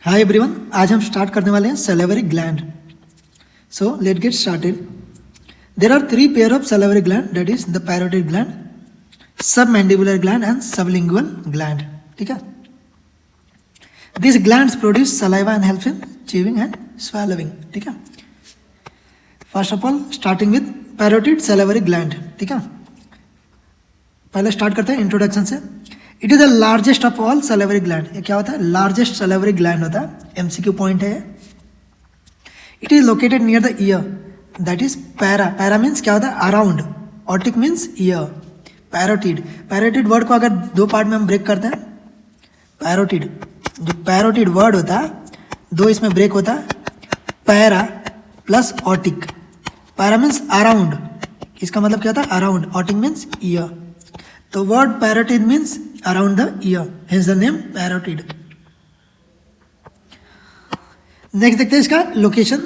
Hi everyone, आज हम start करने वाले हैं salivary gland. So let get started. There are three pair of salivary gland, that is the parotid gland, submandibular gland and sublingual gland. ठीक है. This glands produce saliva and help in chewing and swallowing. ठीक है. First of all starting with parotid salivary gland. ठीक है. पहले start करते हैं introduction से. It is the largest of all salivary gland. ये क्या होता है? लार्जेस्ट सैलिवरी ग्लैंड होता है. एमसीक्यू पॉइंट है. It is located near the ear, that is para. Para means क्या होता है? Around. Otic means ear. Parotid. Parotid word को अगर दो पार्ट में हम ब्रेक करते हैं, पैरोटिड, जो पैरोटिड वर्ड होता है दो इसमें ब्रेक होता है, para plus otic. Para means around, इसका मतलब क्या होता है? अराउंड. Otic means ear. तो word parotid means around the ear, hence the name parotid. Next देखते हैं इसका लोकेशन.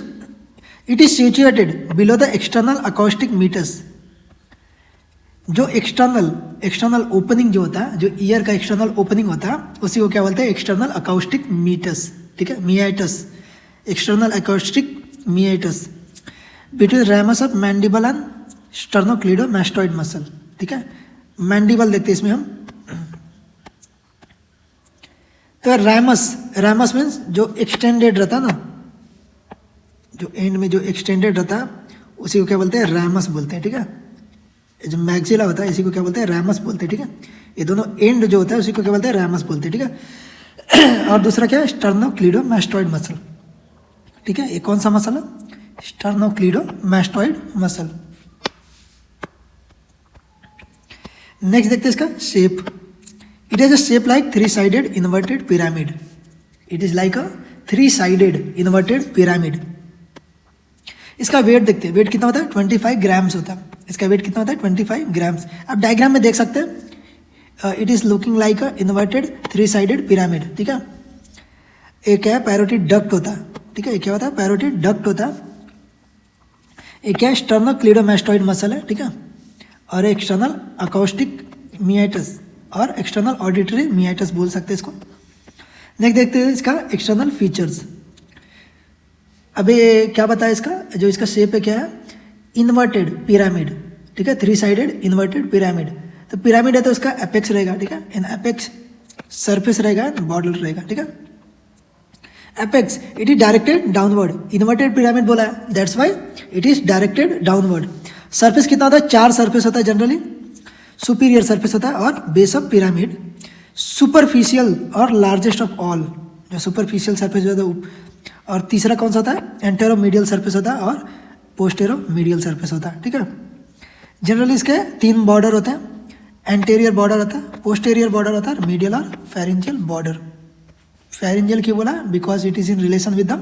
It is situated below the external acoustic meatus. जो एक्सटर्नल ओपनिंग जो होता है, जो ईयर का एक्सटर्नल ओपनिंग होता है, उसी को क्या बोलते हैं? External acoustic meatus. ठीक है. Meatus. External acoustic meatus between ramus of mandible and sternocleidomastoid muscle. ठीक है. मैंडिबल देखते हैं इसमें हम. तो रैमस मीन्स जो एक्सटेंडेड रहता ना, जो एंड में जो एक्सटेंडेड रहता उसी को क्या बोलते हैं? रैमस बोलते हैं. ठीक है. जो मैक्सिला होता है इसी को क्या बोलते हैं? रैमस बोलते हैं. ठीक है. ये दोनों एंड जो होता है उसी को क्या बोलते हैं? रैमस बोलते हैं. ठीक है. और दूसरा क्या है? स्टर्नोक्लीडोमास्टोइड मसल. ठीक है. ये कौन सा मसल है? स्टर्नोक्लीडोमास्टोइड मसल. नेक्स्ट देखते हैं इसका shape. It has a shape like three-sided inverted pyramid. It is like a three-sided inverted pyramid. इसका वेट देखते हैं. वेट कितना होता है? 25 ग्राम्स होता है. इसका वेट कितना होता है? 25 ग्राम्स. आप डायग्राम में देख सकते हैं. It is looking like a inverted three-sided pyramid. ठीक है. एक क्या है? पैरोटिड डक्ट होता है. ठीक है. एक क्या होता है? पैरोटिड डक्ट होता है. एक क्या है? स्टर्नोक्लीडोमास्टोइड मसल है. ठीक है. और एक्सटर्नल अकॉस्टिक मियाइटस और एक्सटर्नल ऑडिटरी मियाइटस बोल सकते हैं इसको. नेक्स्ट देखते हैं इसका एक्सटर्नल फीचर्स. अबे क्या बताया इसका? जो इसका शेप है क्या है? Inverted pyramid. ठीक है. Three sided inverted pyramid. तो पिरामिड है तो उसका एपेक्स रहेगा. ठीक है. इन एपेक्स सरफेस रहेगा, बॉर्डर रहेगा. ठीक है. Apex it is directed downward. Inverted pyramid बोला है, that's why it is directed downward. Surface कितना होता है? 4 सरफेस होता है जनरली. सुपीरियर सरफेस होता है और बेस ऑफ पिरामिड. सुपरफिशियल और लार्जेस्ट ऑफ ऑल. जो सुपरफिशियल सरफेस होता है. और तीसरा कौन सा होता है? एंटेरो मीडियल सरफेस होता है और पोस्टेरो मीडियल सरफेस होता है. ठीक है. जनरली इसके 3 बॉर्डर होते हैं. एंटेरियर बॉर्डर होता है, पोस्टेरियर बॉर्डर होता है, मीडियल और फेरेंजियल बॉर्डर. फेरेंजियल क्यों बोला? Because it is in relation with the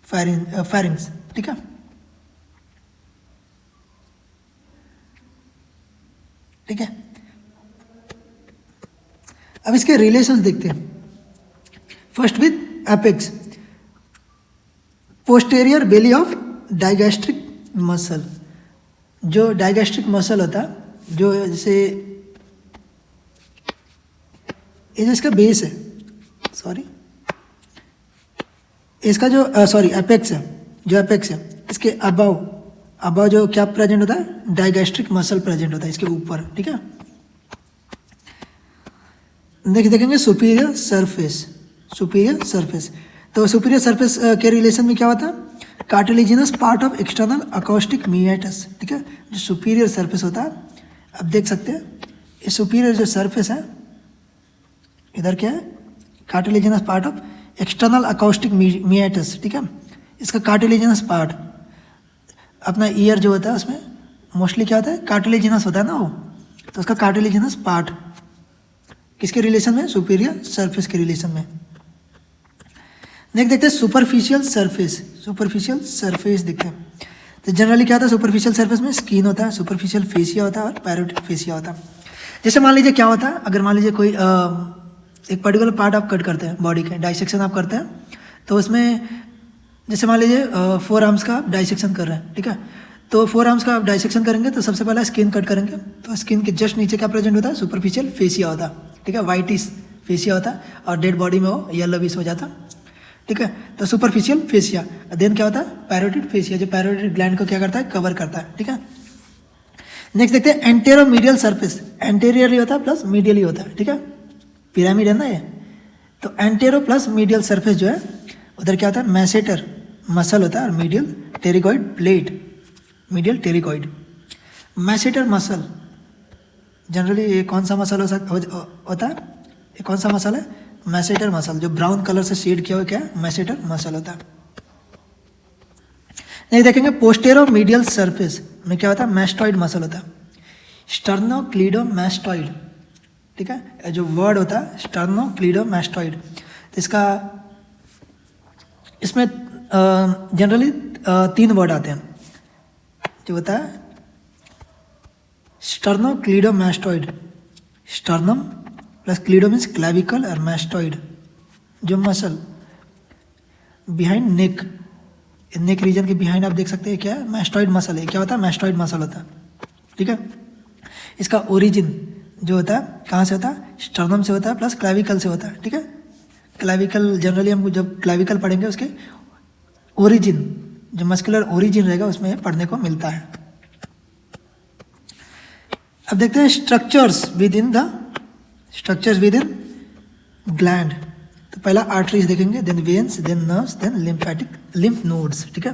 pharynx. ठीक है. ठीक है. अब इसके रिलेशंस देखते हैं. First with apex. Posterior belly of digastric muscle. जो डाइगैस्ट्रिक मसल होता है, जो जैसे ये जो इसका बेस है, सॉरी इसका जो एपेक्स है, जो एपेक्स है इसके अबव जो क्या प्रेजेंट होता है? डाइगैस्ट्रिक मसल प्रेजेंट होता है इसके ऊपर. ठीक है. नेक्स्ट देखेंगे सुपीरियर सरफेस. Superior surface. तो सुपीरियर सरफेस के रिलेशन में क्या होता है? Cartilaginous part of external acoustic meatus. ठीक है. जो सुपीरियर सरफेस होता है, अब देख सकते हैं ये सुपीरियर जो सरफेस है, इधर क्या है? Cartilaginous part of external acoustic meatus. ठीक है. इसका कार्टिलेजिनस पार्ट, अपना ईयर जो होता है उसमें मोस्टली क्या होता है? कार्टिलेजिनस होता है ना वो. तो उसका कार्टिलेजिनस पार्ट किसके रिलेशन में? सुपीरियर सरफेस के रिलेशन में. नेक्स्ट देखते हैं सुपरफिशियल सरफेस. सुपरफिशियल सरफेस देखते हैं. तो जनरली क्या होता है? सुपरफिशियल सरफेस में स्किन होता है, सुपरफिशियल फेसिया होता है और पैरोटिड फेसिया होता है. जैसे मान लीजिए क्या होता है, अगर मान लीजिए कोई एक पर्टिकुलर पार्ट आप कट करते हैं बॉडी के, डाइसेक्शन आप करते हैं, तो उसमें जैसे मान लीजिए 4 आर्म्स का आप डाइसेक्शन कर रहे हैं. ठीक है. तो 4 आर्म्स का आप डाइसेक्शन करेंगे तो सबसे पहले स्किन कट करेंगे. तो स्किन के जस्ट नीचे क्या प्रेजेंट होता है? सुपरफिशियल फेसिया होता है. ठीक है. वाइटिश फेसिया होता है और डेड बॉडी में वो येलोविश हो जाता. ठीक है। तो सुपरफिशियल फेसिया, देन क्या होता है पैरोटिड फेसिया, जो पैरोटिड ग्लैंड को क्या करता है कवर करता है, ठीक है। नेक्स्ट देखते हैं एंटेरोमीडियल सरफेस, एंटेरियर ही होता है प्लस मीडियल ही होता है, ठीक है। पिरामिड है ना ये, तो एंटेरो प्लस मीडियल सरफेस जो है उधर क्या होता है मैसेटर मसल होता है, और medial pterygoid plate, medial pterygoid. Masseter muscle generally ये कौन सा मसल होता है, ये कौन सा मसल है मैसेटर मसल, जो ब्राउन कलर से शेड किया हुआ क्या है मैसेटर मसल होता है। नहीं देखेंगे पोस्टेरो मीडियल सरफेस में क्या होता है मैस्टॉइड मसल होता है, स्टर्नोक्लीडोमास्टॉइड, ठीक है। जो वर्ड होता है स्टर्नोक्लीडोमास्टॉइड, तो इसका इसमें जनरली 3 वर्ड आते हैं, जो होता है स्टर्नोक्लीडोमास्टॉइड, स्टर्नम प्लस क्लीडो मीन्स क्लैविकल और मास्टॉइड जो मसल बिहाइंड नेक, नेक रीजन के बिहाइंड आप देख सकते हैं क्या है मास्टॉइड मसल है, क्या होता है मास्टॉइड मसल होता है, ठीक है। इसका ओरिजिन जो होता है कहाँ से होता है स्टर्नम से होता है प्लस क्लैविकल से होता है, ठीक है। क्लैविकल जनरली हम जब क्लैविकल पढ़ेंगे उसके ओरिजिन जो मस्कुलर ओरिजिन रहेगा उसमें पढ़ने को मिलता है। अब देखते हैं स्ट्रक्चर्स विद इन ग्लैंड। तो पहला आर्टरीज देखेंगे, then veins, then nerves, then lymph nodes, ठीक है।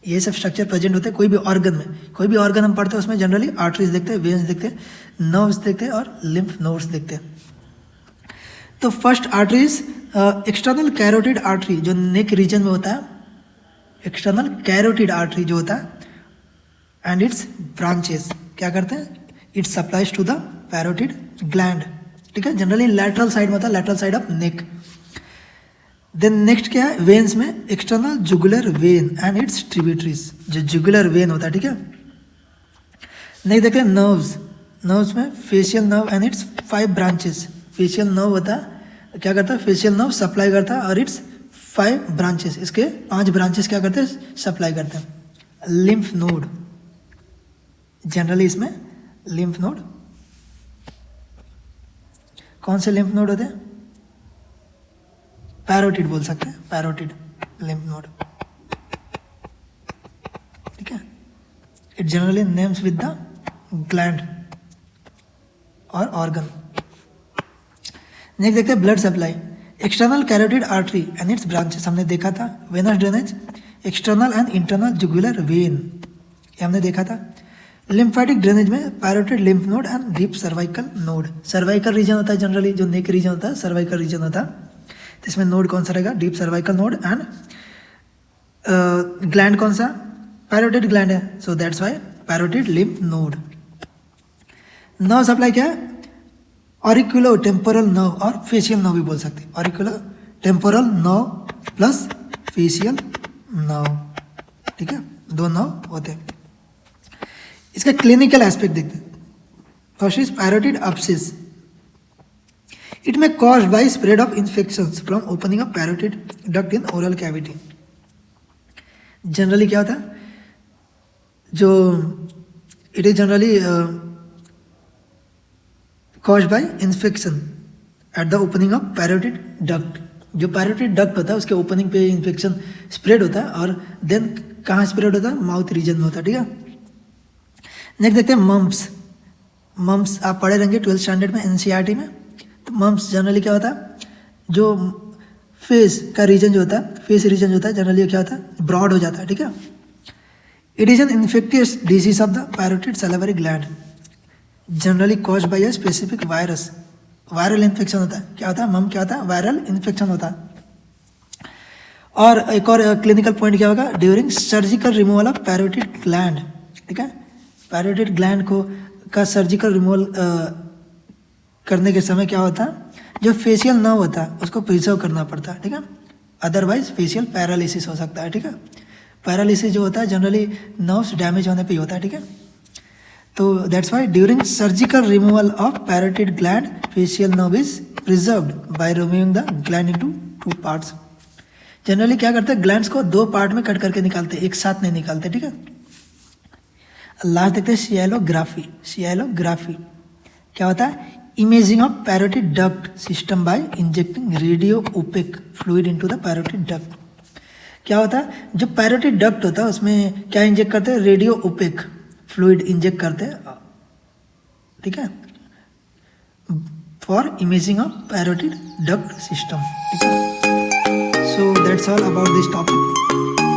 ये सब स्ट्रक्चर प्रेजेंट होते हैं कोई भी ऑर्गन में, कोई भी ऑर्गन हम पढ़ते हैं उसमें जनरली आर्टरीज देखते हैं, वेन्स देखते हैं, नर्व्स देखते हैं और लिम्फ नोड्स देखते हैं। तो first arteries external carotid artery जो नेक रीजन में होता है, एक्सटर्नल कैरोटिड आर्टरी जो होता है एंड इट्स ब्रांचेस क्या करते हैं it supplies to the parotid gland, ठीक है। जनरली लैटरल साइड में होता है, lateral side of neck. Then next क्या है वेन्स में external jugular vein and its tributaries, जो जुगुलर वेन होता है, ठीक है। नेक्स्ट देखते हैं नर्व्स, नर्व्स में facial nerve and its 5 branches, facial nerve होता है क्या करता है फेशियल नर्व सप्लाई करता है और इट्स 5 ब्रांचेस, इसके 5 ब्रांचेस क्या करते हैं सप्लाई करते हैं। लिम्फ नोड, जनरली इसमें लिम्फ नोड कौन से लिम्फ नोड होते हैं पैरोटिड बोल सकते हैं, पैरोटिड लिम्फ नोड, ठीक है। It generally names with the gland और ऑर्गन। नेक्स्ट देखते हैं blood supply, external carotid artery and it's branches हमने देखा था, venous drainage, external and internal jugular vein ये हमने देखा था। लिम्फेटिक ड्रेनेज में parotid lymph node and deep cervical node, cervical region होता है जनरली जो नेक रीजन होता है सर्वाइकल रीजन होता है, तो इसमें नोड कौन सा रहेगा deep cervical node and gland कौन सा पैरोटिड ग्लैंड है, so that's why parotid lymph node. Nerve supply क्या है ऑरिकुलो टेम्पोरल नर्व और फेशियल नर्व भी बोल सकते हैं, auriculo temporal nerve plus facial nerve, ठीक है, 2 नर्व होते हैं। इसका क्लिनिकल एस्पेक्ट देखते हैं। First is parotid abscess, it may caused by spread of infections from opening of parotid duct in oral cavity. Generally क्या होता है जो it is generally caused by infection at the opening of parotid duct, जो parotid duct होता है उसके opening पे infection spread होता है और देन कहाँ स्प्रेड होता है माउथ रीजन में होता है, ठीक है। नेक्स्ट देखते हैं मम्प्स, मम्प्स आप पढ़े रहेंगे 12th स्टैंडर्ड में एनसीईआरटी में। तो मम्प्स जनरली क्या होता है जो फेस का रीजन जो होता है, फेस रीजन जो होता है जनरली क्या होता है ब्रॉड हो जाता है, ठीक है। It is an infectious disease of the parotid salivary gland, generally caused bye a specific virus, viral infection होता है, क्या होता है मम क्या होता है वायरल इन्फेक्शन होता है। और एक और क्लिनिकल पॉइंट क्या होगा during surgical removal of parotid gland, ठीक है। पैरोटिड ग्लैंड को का सर्जिकल रिमूवल करने के समय क्या होता है जो फेशियल नर्व होता है उसको प्रिजर्व करना पड़ता है, ठीक है, अदरवाइज फेशियल पैरालिसिस हो सकता है, ठीक है। पैरालिसिस जो होता है जनरली नर्व्स डैमेज होने पे ही होता है, ठीक है। तो that's why during surgical removal of parotid gland facial nerve is preserved by removing the gland into 2 parts. Generally क्या करते हैं ग्लैंड्स को 2 पार्ट में कट करके निकालते हैं, एक साथ नहीं निकालते, ठीक है। लास्ट देखते हैं सियालोग्राफी, सियालोग्राफी क्या होता है imaging of parotid duct system by injecting radio OPEC fluid into the parotid duct. क्या होता है, जो पैरोटिड डक्ट होता है उसमें क्या इंजेक्ट करते हैं, रेडियो ओपेक फ्लूइड इंजेक्ट करते हैं, ठीक है, for imaging of parotid duct system, ठीक है। So that's all about this topic.